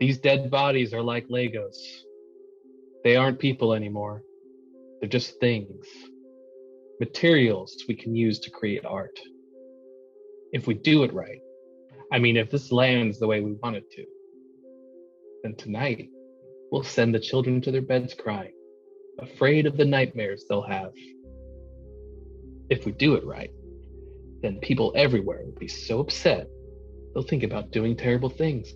These dead bodies are like Legos. They aren't people anymore. They're just things, materials we can use to create art. If we do it right, I mean, if this lands the way we want it to, then tonight we'll send the children to their beds crying, afraid of the nightmares they'll have. If we do it right, then people everywhere will be so upset they'll think about doing terrible things.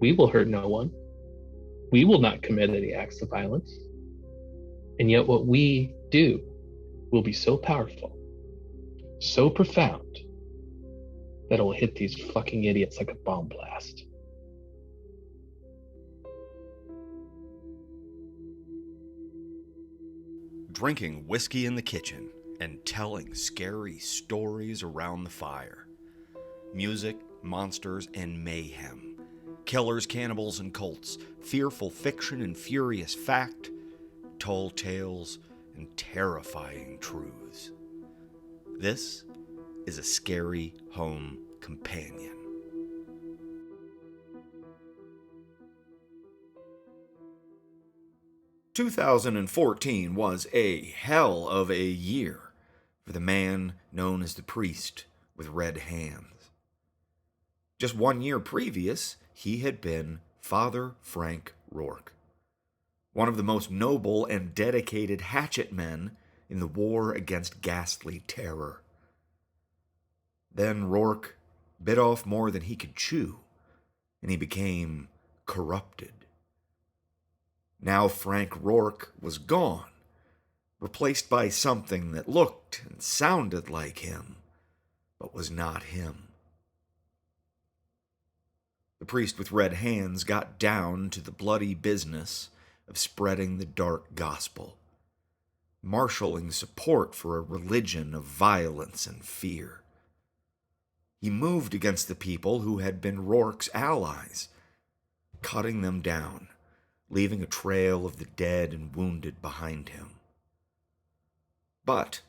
We will hurt no one. We will not commit any acts of violence. And yet what we do will be so powerful, so profound, that it will hit these fucking idiots like a bomb blast. Drinking whiskey in the kitchen and telling scary stories around the fire. Music, monsters, and mayhem. Killers, cannibals, and cults. Fearful fiction and furious fact. Tall tales and terrifying truths. This is a Scary Home Companion. "2014 was a hell of a year for the man known as the Priest with Red Hands. Just 1 year previous, he had been Father Frank Rourke, one of the most noble and dedicated hatchet men in the war against ghastly terror. Then Rourke bit off more than he could chew, and he became corrupted. Now Frank Rourke was gone, replaced by something that looked and sounded like him, but was not him. The Priest with Red Hands got down to the bloody business of spreading the dark gospel, marshaling support for a religion of violence and fear. He moved against the people who had been Rourke's allies, cutting them down, leaving a trail of the dead and wounded behind him. But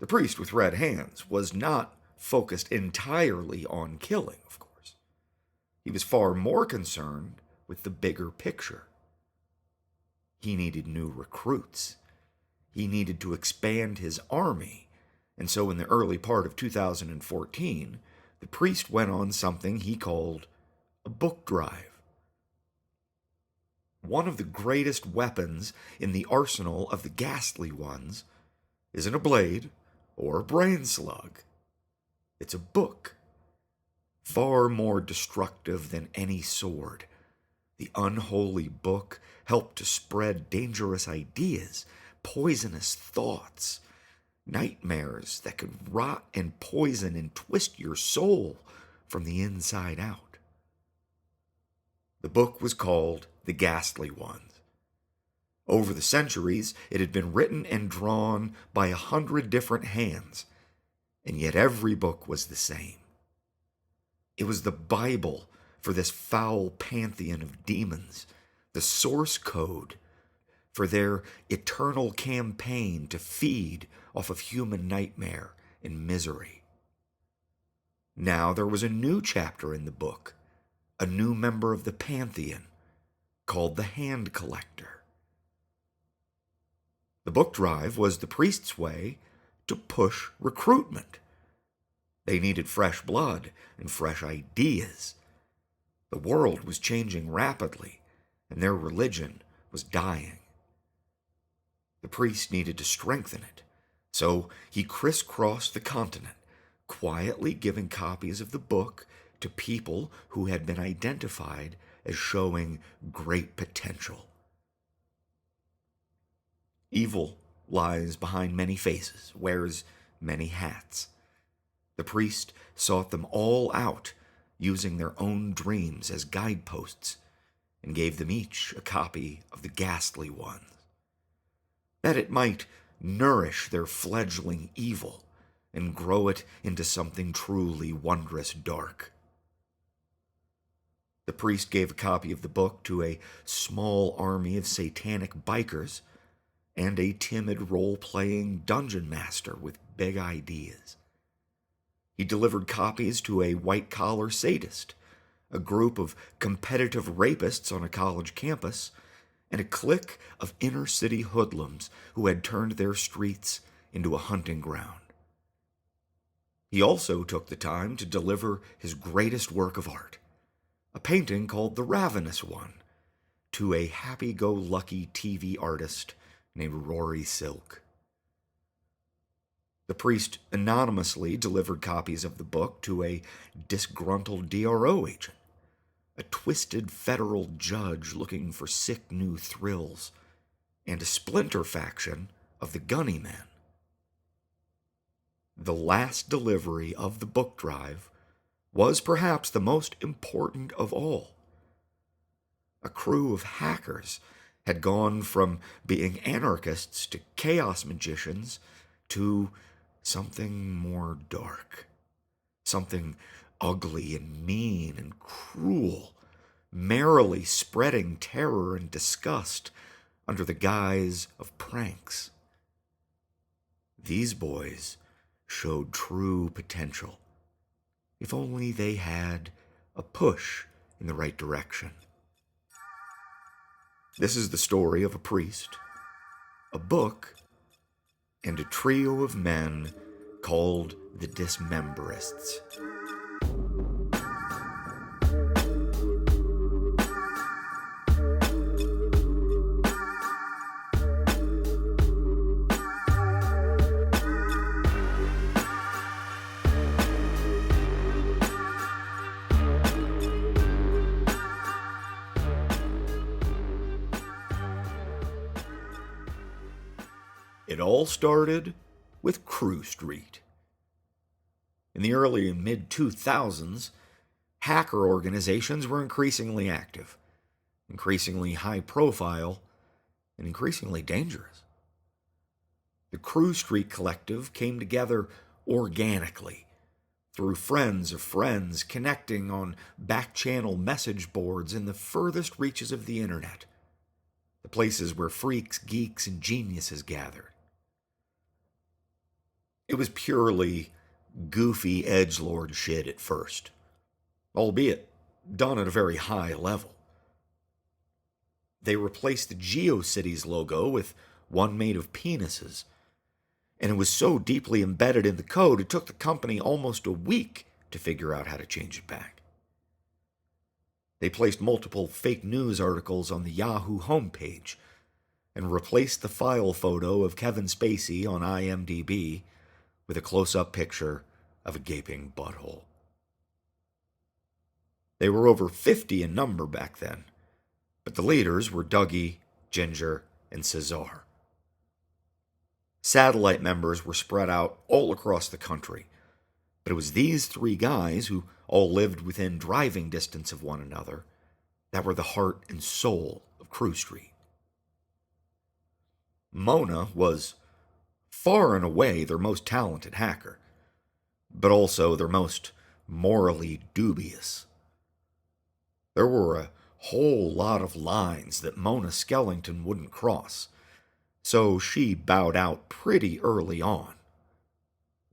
the Priest with Red Hands was not focused entirely on killing, of course. He was far more concerned with the bigger picture. He needed new recruits. He needed to expand his army, and so in the early part of 2014, the Priest went on something he called a book drive. One of the greatest weapons in the arsenal of the ghastly ones isn't a blade or a brain slug. It's a book, far more destructive than any sword. The unholy book helped to spread dangerous ideas, poisonous thoughts, nightmares that could rot and poison and twist your soul from the inside out. The book was called The Ghastly Ones. Over the centuries, it had been written and drawn by 100 different hands, and yet every book was the same. It was the Bible for this foul pantheon of demons, the source code for their eternal campaign to feed off of human nightmare and misery. Now there was a new chapter in the book, a new member of the pantheon, called the Hand Collector. The book drive was the Priest's way to push recruitment. They needed fresh blood and fresh ideas. The world was changing rapidly, and their religion was dying. The Priest needed to strengthen it, so he crisscrossed the continent, quietly giving copies of the book to people who had been identified as showing great potential. Evil lies behind many faces, wears many hats. The Priest sought them all out, using their own dreams as guideposts, and gave them each a copy of the Ghastly Ones, that it might nourish their fledgling evil and grow it into something truly wondrous dark. The Priest gave a copy of the book to a small army of satanic bikers and a timid role-playing dungeon master with big ideas. He delivered copies to a white-collar sadist a group of competitive rapists on a college campus, and a clique of inner-city hoodlums who had turned their streets into a hunting ground. He also took the time to deliver his greatest work of art, a painting called The Ravenous One, to a happy-go-lucky TV artist named Rory Silk. The priest anonymously delivered copies of the book to a disgruntled DRO agent, a twisted federal judge looking for sick new thrills, and a splinter faction of the Gunny Men. The last delivery of the book drive was perhaps the most important of all. A crew of hackers had gone from being anarchists to chaos magicians to something more dark, something ugly and mean and cruel, merrily spreading terror and disgust under the guise of pranks. These boys showed true potential, if only they had a push in the right direction. This is the story of a priest, a book, and a trio of men called the Dismemberists. It all started with Crew Street. In the early and mid-2000s, hacker organizations were increasingly active, increasingly high-profile, and increasingly dangerous. The Crew Street Collective came together organically, through friends of friends connecting on back-channel message boards in the furthest reaches of the internet, the places where freaks, geeks, and geniuses gathered. It was purely goofy edgelord shit at first, albeit done at a very high level. They replaced the GeoCities logo with one made of penises, and it was so deeply embedded in the code it took the company almost a week to figure out how to change it back. They placed multiple fake news articles on the Yahoo homepage and replaced the file photo of Kevin Spacey on IMDb with a close-up picture of a gaping butthole. They were over 50 in number back then, but the leaders were Dougie, Ginger, and Cesar. Satellite members were spread out all across the country, but it was these three guys, who all lived within driving distance of one another, that were the heart and soul of Crew Street. Mona was far and away their most talented hacker, but also their most morally dubious. There were a whole lot of lines that Mona Skellington wouldn't cross, so she bowed out pretty early on,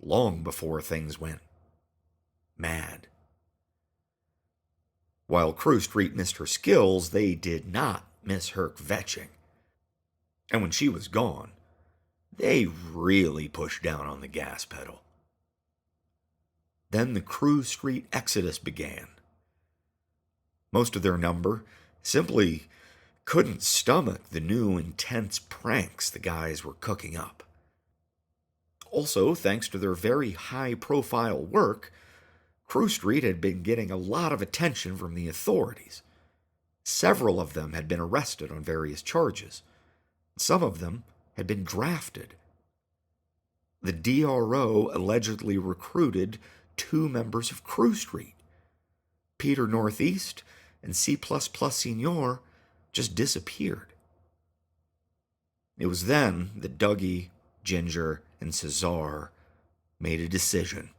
long before things went mad. While Crew Street missed her skills, they did not miss her kvetching. And when she was gone, they really pushed down on the gas pedal. Then the Crew Street exodus began. Most of their number simply couldn't stomach the new intense pranks the guys were cooking up. Also, thanks to their very high-profile work, Crew Street had been getting a lot of attention from the authorities. Several of them had been arrested on various charges. Some of them had been drafted. The DRO allegedly recruited 2 members of Crew Street. Peter Northeast and C++ Senior just disappeared. It was then that Dougie, Ginger, and Cesar made a decision.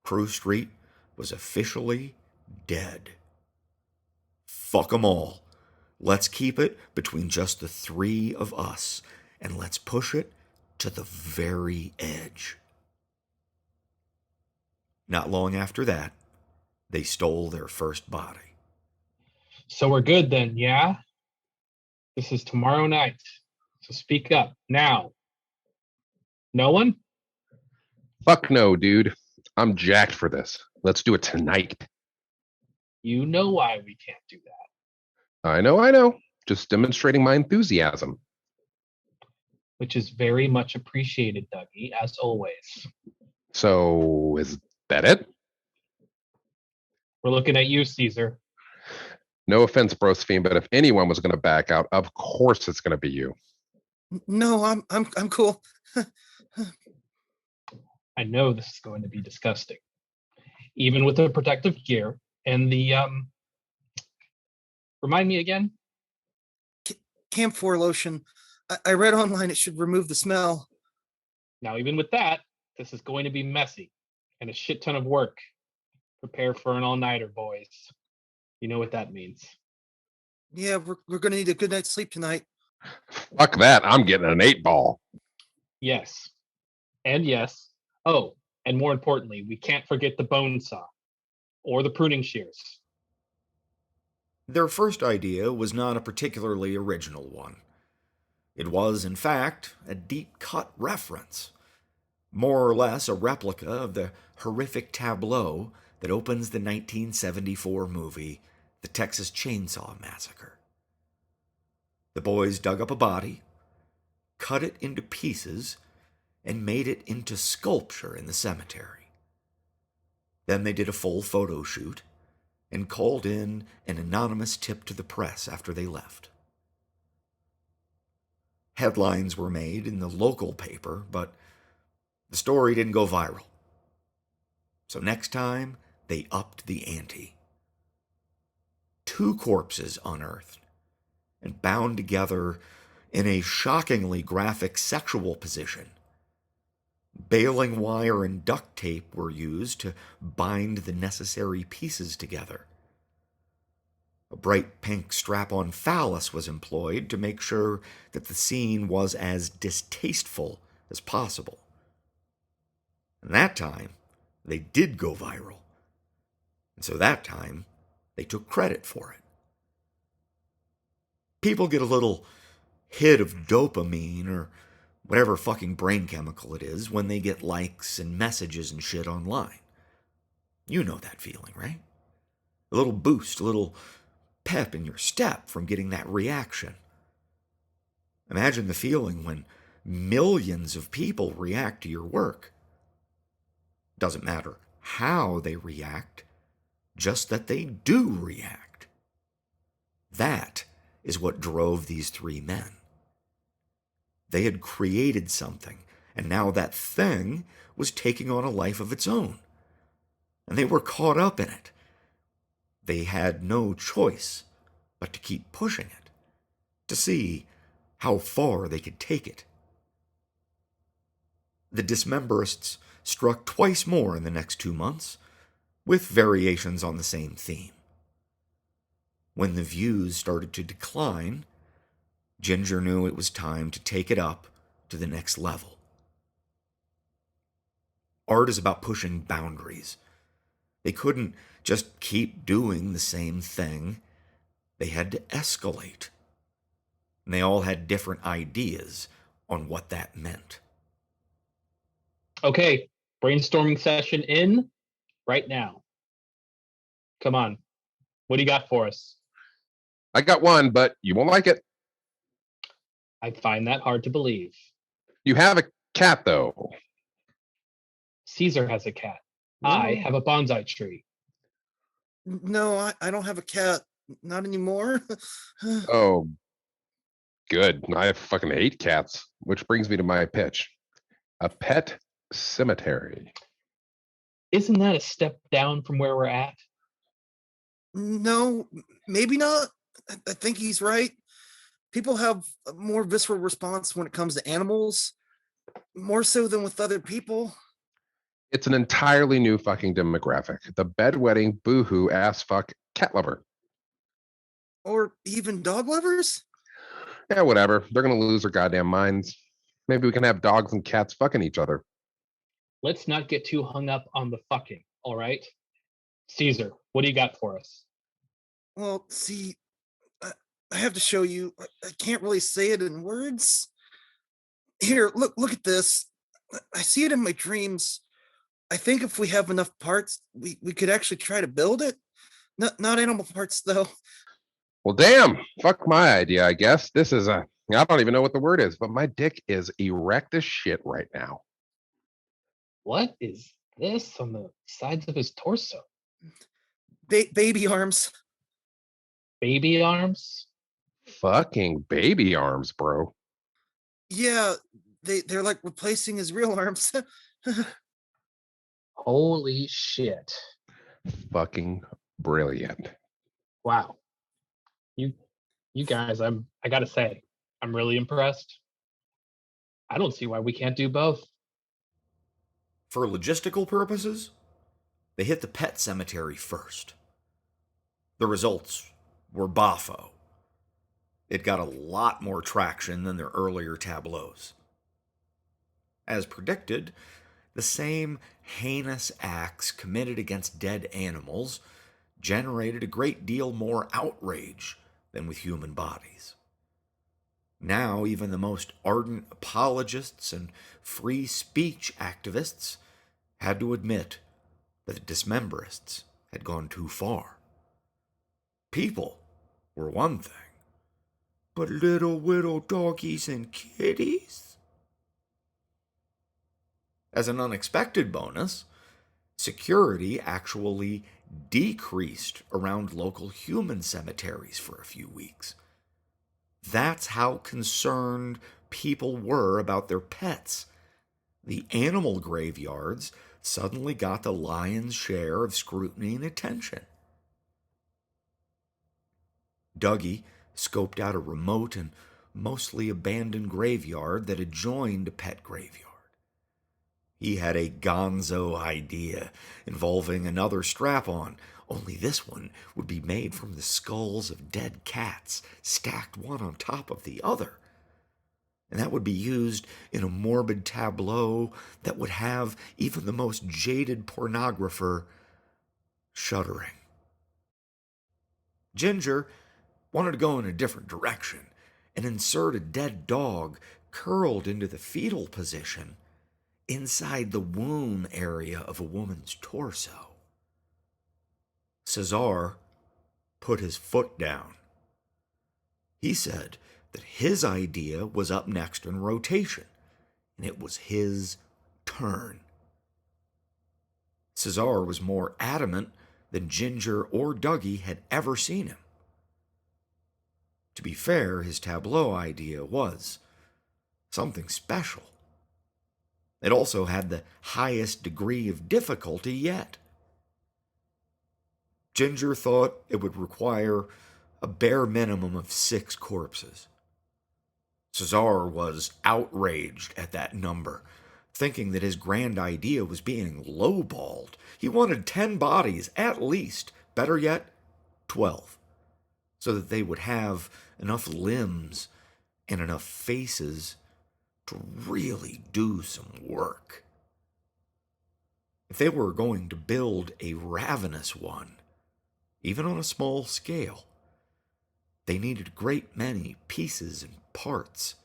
Crew Street was officially dead. Fuck 'em all. Let's keep it between just the 3 of us, and let's push it to the very edge. Not long after that, They stole their first body. So we're good then, yeah? This is tomorrow night. So speak up now. No one? Fuck no, dude. I'm jacked for this. Let's do it tonight. You know why we can't do that. I know. Just demonstrating my enthusiasm. Which is very much appreciated, Dougie, as always. So, is that it? We're looking at you, Caesar. No offense, Brostein, but if anyone was going to back out, of course it's going to be you. No, I'm cool. I know this is going to be disgusting. Even with the protective gear and the remind me again? Camphor lotion. I read online it should remove the smell. Now, even with that, this is going to be messy and a shit ton of work. Prepare for an all-nighter, boys. You know what that means. Yeah, we're gonna need a good night's sleep tonight. Fuck that. I'm getting an 8-ball. Yes. And yes. Oh, and more importantly, we can't forget the bone saw or the pruning shears. Their first idea was not a particularly original one. It was, in fact, a deep-cut reference, more or less a replica of the horrific tableau that opens the 1974 movie The Texas Chainsaw Massacre. The boys dug up a body, cut it into pieces, and made it into sculpture in the cemetery. Then they did a full photo shoot and called in an anonymous tip to the press after they left. Headlines were made in the local paper, but the story didn't go viral. So next time, they upped the ante. 2 corpses unearthed and bound together in a shockingly graphic sexual position. Baling wire and duct tape were used to bind the necessary pieces together. A bright pink strap-on phallus was employed to make sure that the scene was as distasteful as possible. And that time, they did go viral. And so that time, they took credit for it. People get a little hit of dopamine or whatever fucking brain chemical it is when they get likes and messages and shit online. You know that feeling, right? A little boost, a little pep in your step from getting that reaction. Imagine the feeling when millions of people react to your work. Doesn't matter how they react, just that they do react. That is what drove these 3 men. They had created something, and now that thing was taking on a life of its own. And they were caught up in it. They had no choice but to keep pushing it, to see how far they could take it. The Dismemberists struck twice more in the next 2 months, with variations on the same theme. When the views started to decline, Ginger knew it was time to take it up to the next level. Art is about pushing boundaries. They couldn't just keep doing the same thing. They had to escalate. And they all had different ideas on what that meant. Okay, brainstorming session in right now. Come on. What do you got for us? I got one, but you won't like it. I find that hard to believe. You have a cat, though. Caesar has a cat. No. I have a bonsai tree. No, I don't have a cat. Not anymore. Oh, good. I fucking hate cats, which brings me to my pitch. A pet cemetery. Isn't that a step down from where we're at? No, maybe not. I think he's right. People have a more visceral response when it comes to animals, more so than with other people. It's an entirely new fucking demographic. The bedwetting, boohoo, ass fuck cat lover. Or even dog lovers? Yeah, whatever. They're gonna lose their goddamn minds. Maybe we can have dogs and cats fucking each other. Let's not get too hung up on the fucking, all right? Caesar, What do you got for us? Well, see, I have to show you. I can't really say it in words. Here, look at this. I see it in my dreams. I think if we have enough parts, we could actually try to build it. Not animal parts though. Well, damn. Fuck my idea, I guess. This is I don't even know what the word is, but my dick is erect as shit right now. What is this on the sides of his torso? Baby arms. Baby arms? Fucking baby arms, bro. Yeah, they're like replacing his real arms. Holy shit. Fucking brilliant. Wow. You guys, I gotta say, I'm really impressed. I don't see why we can't do both. For logistical purposes, they hit the pet cemetery first. The results were boffo. It got a lot more traction than their earlier tableaus. As predicted, the same heinous acts committed against dead animals generated a great deal more outrage than with human bodies. Now, even the most ardent apologists and free speech activists had to admit that the Dismemberists had gone too far. People were one thing, but little doggies and kitties? As an unexpected bonus, security actually decreased around local human cemeteries for a few weeks. That's how concerned people were about their pets. The animal graveyards suddenly got the lion's share of scrutiny and attention. Dougie scoped out a remote and mostly abandoned graveyard that adjoined a pet graveyard. He had a gonzo idea involving another strap-on, only this one would be made from the skulls of dead cats, stacked one on top of the other. And that would be used in a morbid tableau that would have even the most jaded pornographer shuddering. Ginger wanted to go in a different direction and insert a dead dog curled into the fetal position inside the womb area of a woman's torso. Cesar put his foot down. He said that his idea was up next in rotation, and it was his turn. Cesar was more adamant than Ginger or Dougie had ever seen him. To be fair, his tableau idea was something special. It also had the highest degree of difficulty yet. Ginger thought it would require a bare minimum of 6 corpses. Cesar was outraged at that number, thinking that his grand idea was being lowballed. He wanted 10 bodies at least, better yet, 12, so that they would have enough limbs and enough faces to really do some work. If they were going to build a ravenous one, even on a small scale, they needed a great many pieces and parts.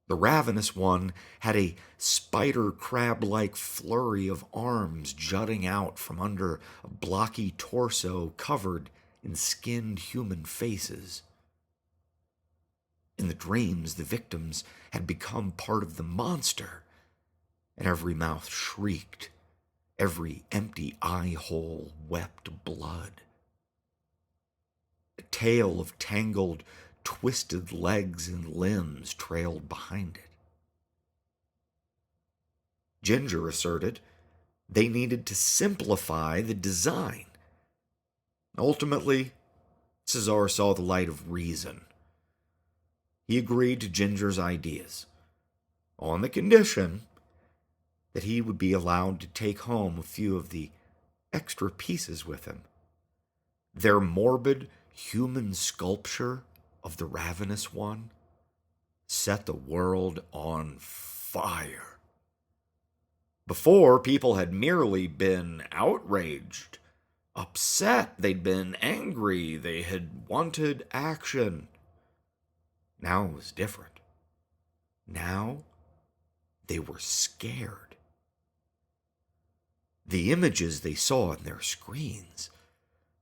The ravenous one had a spider crab-like flurry of arms jutting out from under a blocky torso covered in skinned human faces. In the dreams, the victims had become part of the monster, and every mouth shrieked, every empty eye hole wept blood. A tail of tangled, twisted legs and limbs trailed behind it. Ginger asserted they needed to simplify the design. Ultimately, Cesar saw the light of reason. He agreed to Ginger's ideas, on the condition that he would be allowed to take home a few of the extra pieces with him. Their morbid human sculpture of the ravenous one set the world on fire. Before, people had merely been outraged. upset. They'd been angry. They had wanted action. Now it was different. Now they were scared. The images they saw on their screens,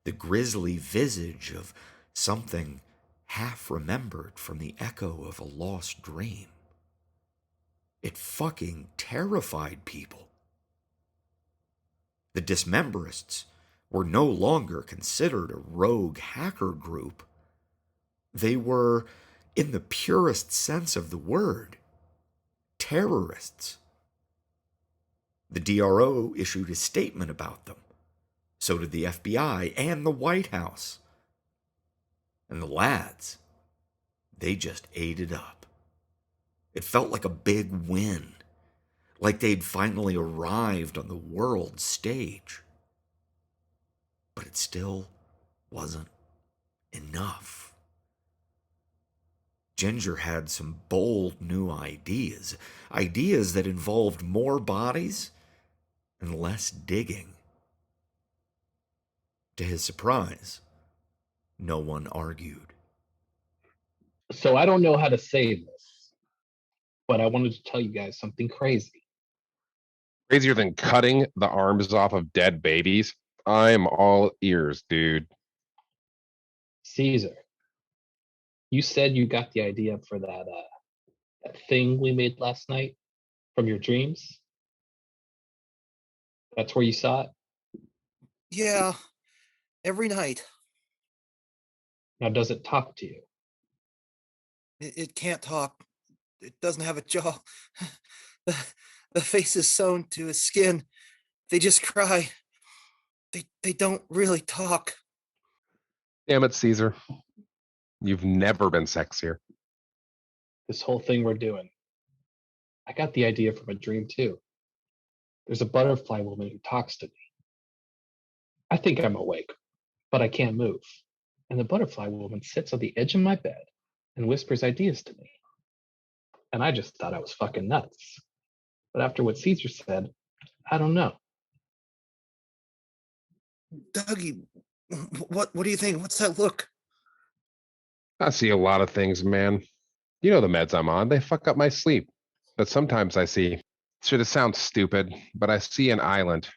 the grisly visage of something half remembered from the echo of a lost dream. It fucking terrified people. The Dismemberists were no longer considered a rogue hacker group. They were, in the purest sense of the word, terrorists. The DRO issued a statement about them. So did the FBI and the White House. And the lads, they just ate it up. It felt like a big win, like they'd finally arrived on the world stage. But it still wasn't enough. Ginger had some bold new ideas that involved more bodies and less digging. To his surprise, no one argued. So I don't know how to say this, but I wanted to tell you guys something crazy. Crazier than cutting the arms off of dead babies? I'm all ears, dude. Caesar, you said you got the idea for that thing we made last night from your dreams. That's where you saw it? Yeah, every night. Now, does it talk to you? It can't talk. It doesn't have a jaw. The, the face is sewn to his skin. They just cry. They don't really talk. Damn it, Caesar. You've never been sexier. This whole thing we're doing. I got the idea from a dream too. There's a butterfly woman who talks to me. I think I'm awake, but I can't move. And the butterfly woman sits on the edge of my bed and whispers ideas to me. And I just thought I was fucking nuts. But after what Caesar said, I don't know. Dougie, what do you think? What's that look? I see a lot of things, man. You know the meds I'm on, they fuck up my sleep. But sometimes I see, should it sound stupid, but I see an island.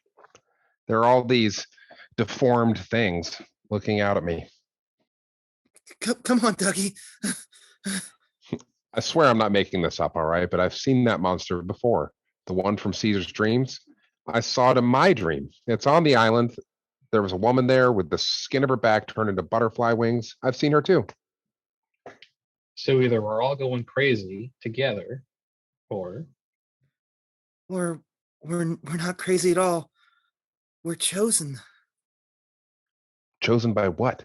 There are all these deformed things looking out at me. Come on, Dougie. I swear I'm not making this up, all right? But I've seen that monster before. The one from Caesar's dreams. I saw it in my dream. It's on the island. There was a woman there with the skin of her back turned into butterfly wings. I've seen her too. So either we're all going crazy together, or We're not crazy at all. We're chosen. Chosen by what?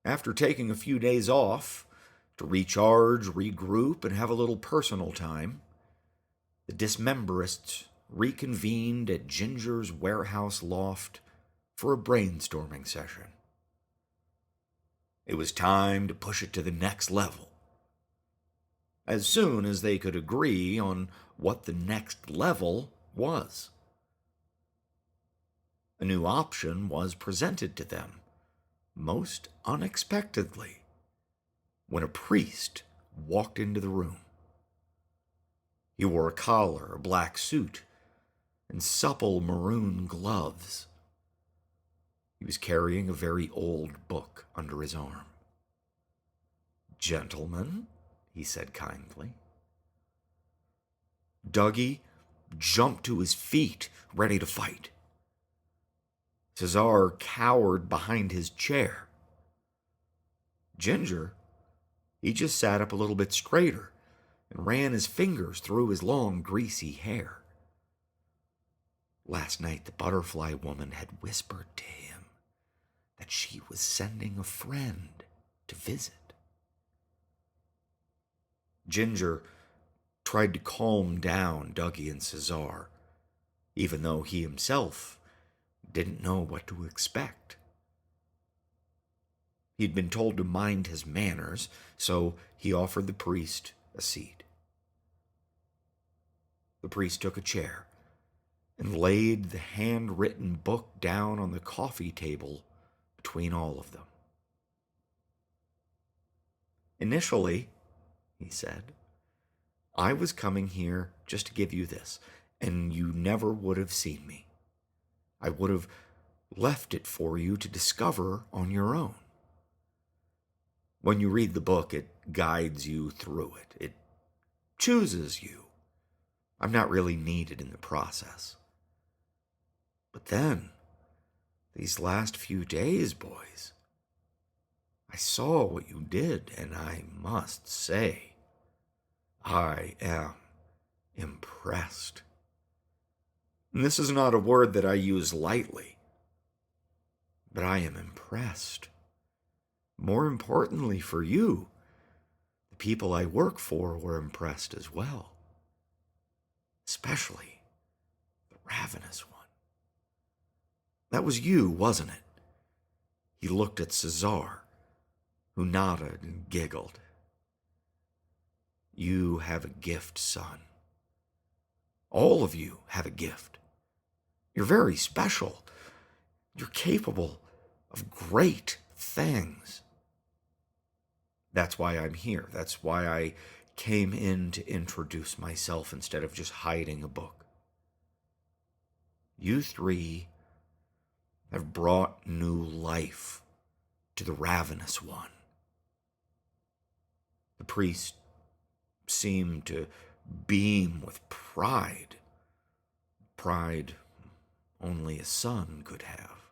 After taking a few days off to recharge, regroup, and have a little personal time, the Dismemberists reconvened at Ginger's warehouse loft for a brainstorming session. It was time to push it to the next level. As soon as they could agree on what the next level was. A new option was presented to them, most unexpectedly, when a priest walked into the room. He wore a collar, a black suit, and supple maroon gloves. He was carrying a very old book under his arm. "Gentlemen," he said kindly. Dougie jumped to his feet, ready to fight. Cesar cowered behind his chair. Ginger, he just sat up a little bit straighter and ran his fingers through his long, greasy hair. Last night, the butterfly woman had whispered to him that she was sending a friend to visit. Ginger tried to calm down Dougie and Cesar, even though he himself didn't know what to expect. He'd been told to mind his manners, so he offered the priest a seat. The priest took a chair and laid the handwritten book down on the coffee table between all of them. "Initially," he said, "I was coming here just to give you this, and you never would have seen me. I would have left it for you to discover on your own. When you read the book, it guides you through it. It chooses you. I'm not really needed in the process. But then, these last few days, boys, I saw what you did, and I must say, I am impressed. And this is not a word that I use lightly, but I am impressed. More importantly for you, the people I work for were impressed as well, especially the ravenous one. That was you, wasn't it?" He looked at Cesar, who nodded and giggled. "You have a gift, son. All of you have a gift. You're very special. You're capable of great things. That's why I'm here. That's why I came in to introduce myself instead of just hiding a book. You three have brought new life to the ravenous one." The priest seemed to beam with pride. Pride only a son could have.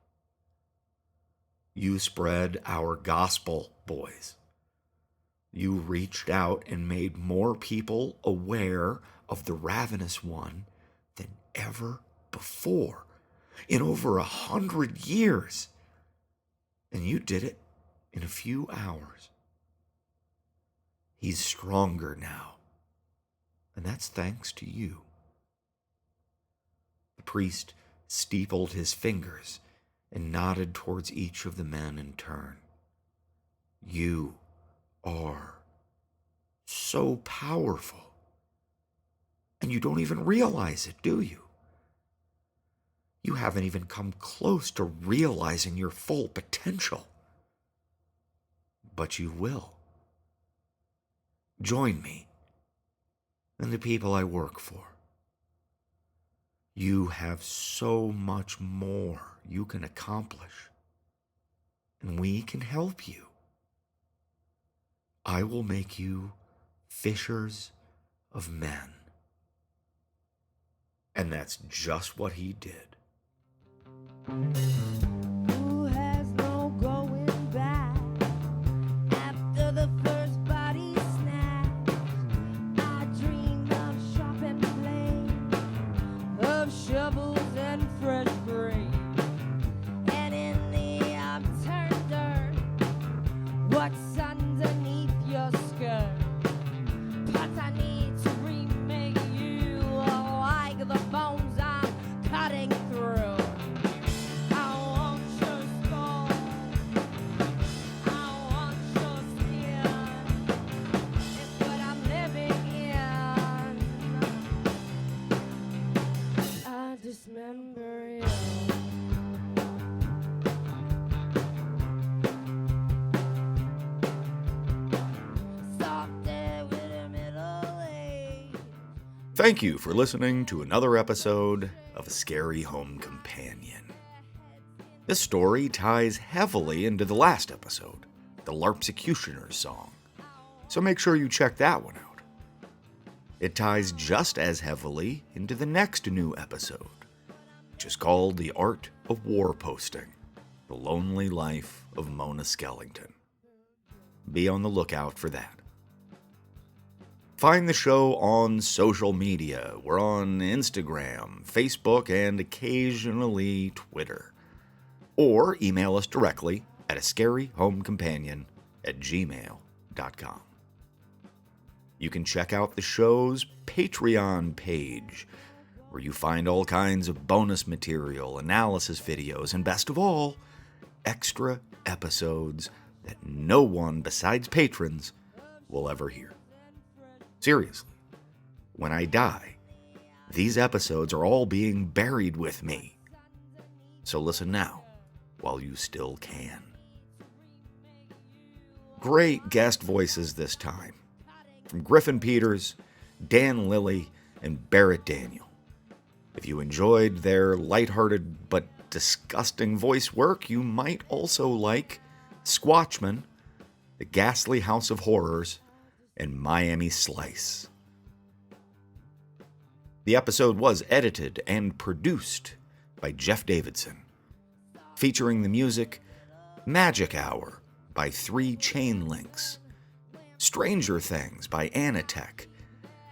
"You spread our gospel, boys. You reached out and made more people aware of the ravenous one than ever before, in over 100 years. And you did it in a few hours. He's stronger now, and that's thanks to you." The priest steepled his fingers and nodded towards each of the men in turn. "You are so powerful, and you don't even realize it, do you? You haven't even come close to realizing your full potential. But you will. Join me and the people I work for. You have so much more you can accomplish, and we can help you. I will make you fishers of men." And that's just what he did. Who has no going back after the first body snatch? I dreamed of shop and play, of shovels and fresh grain, and in the upturned dirt, what's underneath your skirt? But I need to remake you like the bones I'm cutting through. Dismember you. Thank you for listening to another episode of A Scary Home Companion. This story ties heavily into the last episode, the Larpsecutioner's song, so make sure you check that one out. It ties just as heavily into the next new episode, which is called The Art of War Posting, The Lonely Life of Mona Skellington. Be on the lookout for that. Find the show on social media. We're on Instagram, Facebook, and occasionally Twitter. Or email us directly at ascaryhomecompanion@gmail.com. You can check out the show's Patreon page, where you find all kinds of bonus material, analysis videos, and best of all, extra episodes that no one besides patrons will ever hear. Seriously, when I die, These episodes are all being buried with me. So listen now, while you still can. Great guest voices this time, from Griffin Peters, Dan Lilly, and Barrett Daniel. If you enjoyed their lighthearted but disgusting voice work, you might also like Squatchmen, The Ghastly House of Horrors, and Miami Slice. The episode was edited and produced by Jeff Davidson, featuring the music Magic Hour by 3 Chain Links, Stranger Things by Anitek,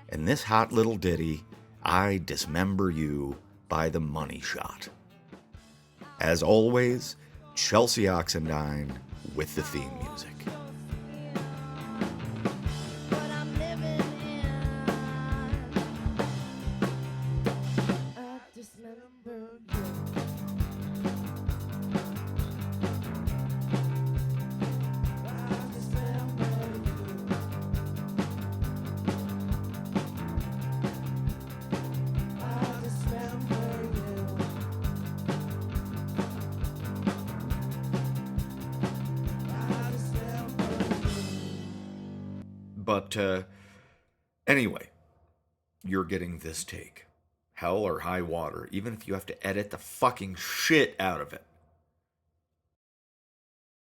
and this hot little ditty, I Dismember You by The Money Shot. As always, Chelsea Oxendine with the theme music. But I'm living in a dismember you. I dismember you. I dismember you. I dismember you. But, anyway, you're getting this take. Hell or high water, even if you have to edit the fucking shit out of it.